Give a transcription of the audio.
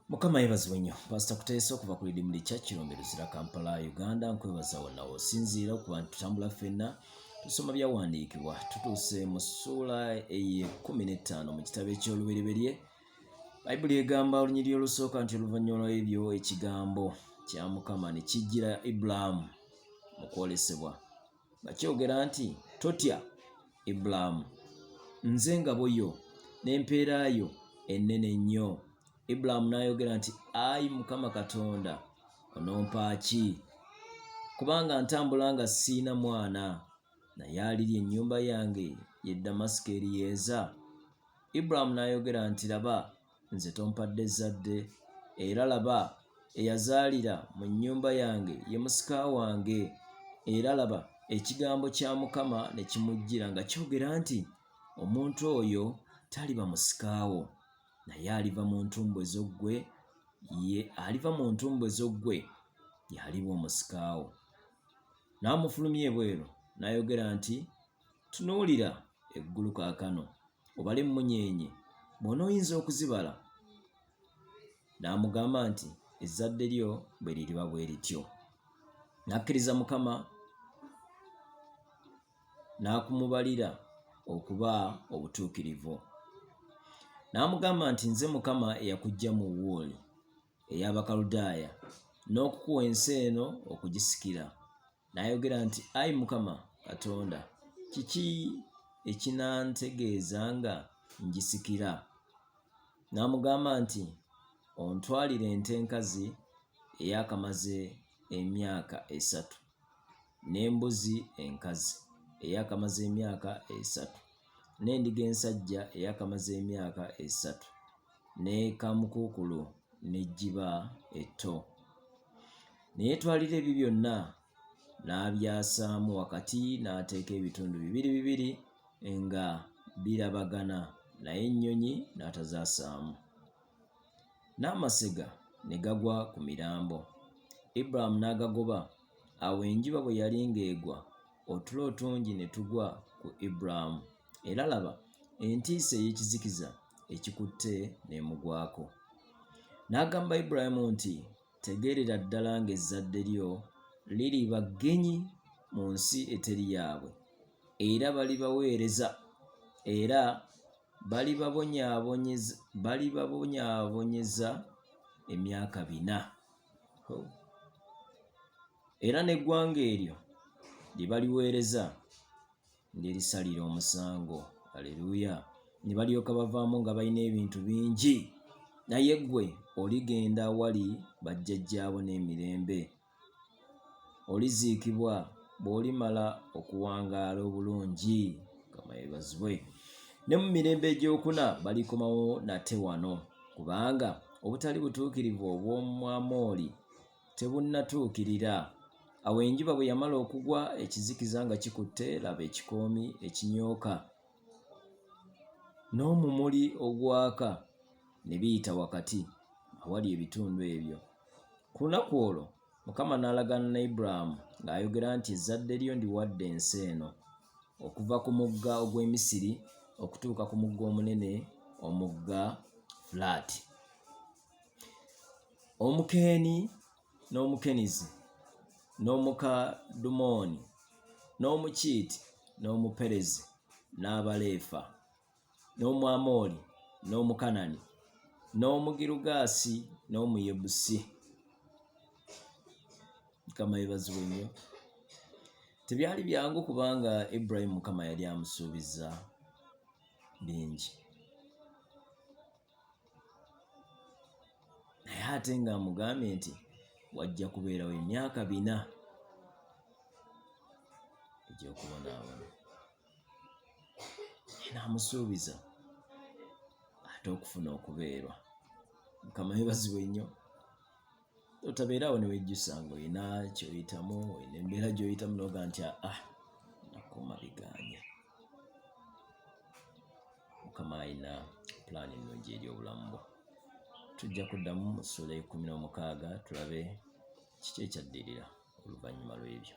Mukama yeebazibwe nnyo. Pastor Kuteesa okuva ku Redeemed Church Kirombe-Luzira, Kampala, Uganda. Nkwebaza wonna w'osinziira okuba nti tutambula ffenna tusoma byawandiikibwa. Tutuuse mu ssuula eye-15 mu kitabo eky'Olubereberye. Bayibuli egamba olunyiriri olusooka nti oluvannyuma lw'ebyo ekigambo kya Mukama ne kijjira Ibulaamu mu kwolesebwa nga kyogera nti, totya Ibulaamu, nze ngabo yo n'empeera yo ennene nnyo. Ibulaamu n'ayogera nti, ayi Mukama Katonda, onompa ki? Kubanga ntambula nga siina mwana, naye alirya ennyumba yange ye Damasiko eriyeeza. Ibulaamu n'ayogera nti, laba, nze tompadde zadde, era laba, eyazaalira mu nnyumba yange ye musika wange. Era laba, ekigambo kya Mukama ne kimujjira nga kyogera nti, omuntu oyo taliba musika wo, naye aliva mu ntumbwe zo ggwe, y'aliba omusika wo. N'amufulumya ebweru n'ayogera nti, tunuulira eggulu kaakano, obale emmunyeenye bw'onooyinza okuzibala. N'amugamba nti, ezzadde lyo bwe liriba bwe lityo. N'akkiriza Mukama n'akumubalira okuba obutuukirivu. N'amugamba nti, nze Mukama eyakuggya mu Uuli ey'Abakaludaaya n'okukuwa ensi eno okugisikira. N'ayogera nti, ayi Mukama Katonda, kiki ekinantegeeza nga ngisikira? N'amugamba nti, ontwalire ente enkazi eyakamaze emyaka 3, n'embuzi enkazi eyakamaze emyaka 3, n'endiga ensajja eyakamaze emyaka 3, ne kamukuukulu n'ejjiba etto. Ne yeetwalira ebyo byonna n'abyasaamu wakati n'ateeka ebitundu bibiri nga birabagana, naye ennyonyi n'atazaasaamu. N'amasega ne gagwa ku mirambo. Ibulaamu n'agagoba. Awo enjuba bwe yali ng'egwa, otulo otungi ne tugwa ku Ibulaamu, era laba, entiisa ey'ekizikiza ekikutte n'emugwako. N'agamba Ibulaamu nti, tegeerera ddala ng'ezzadde lyo liriba ggenyi mu nsi eteri yaabwe, era balibaweereza, era balibabonyaabonyeza emyaka 4. Era n'eggwanga eryo lye baliweereza ndirisalira omusango. Aleluya! Ne balyoka bavaamu nga balina ebintu bingi. Naye ggwe oligenda awali bajjajjaabo n'emirembe. Oliziikibwa bw'olimala okuwangaala obulungi. Mukama yeebazibwe. Ne mu mirembe egy'okuna balikomawo nate wano, kubanga obutali butuukirivu obw'Omwamoli tebunnatuukirira. Awo enjuba bwe yamala okugwa, ekizikiza nga kikutte, laba ekikoomi ekinyooka n'omumuli ogwaka ne biyita wakati awali ebitundu ebyo. Ku lunaku olwo Mukama n'alagaana ne Ibulaamu ng'ayogera nti, ezzadde lyo ndiwadde ensi eno, okuva ku mugga ogw'e Misiri okutuuka ku mugga omunene, omugga Fulaati. Omukeeni n'Omukenizi n'Omukadumooni n'Omukiiti n'Omuperezi n'Abaleefa n'Omwamoli n'Omukanani n'Omugirugaasi n'Omuyebusi. Mukama yeebazibwe nnyo. Tebyali byangu kubanga Ibulayimu Mukama yali amusuubiza bingi, naye ate ng'amugambye nti wajja kubeerawo emyaka 4 egy'okubonaabona. N'amusuubiza ate okufuna okubeerwa. Mukama yeebazibwe nnyo. Otabeerawo ne wejjusa ng'olina ky'oyitamu, olina embeera gy'oyitamu n'oga nti nakoma biganye. Mukama alina pulaani ennungi eri obulamu bwo. Tujja kuddamu mu ssuula 16 tulabe kiki ekyaddirira oluvannyuma lw'ebyo.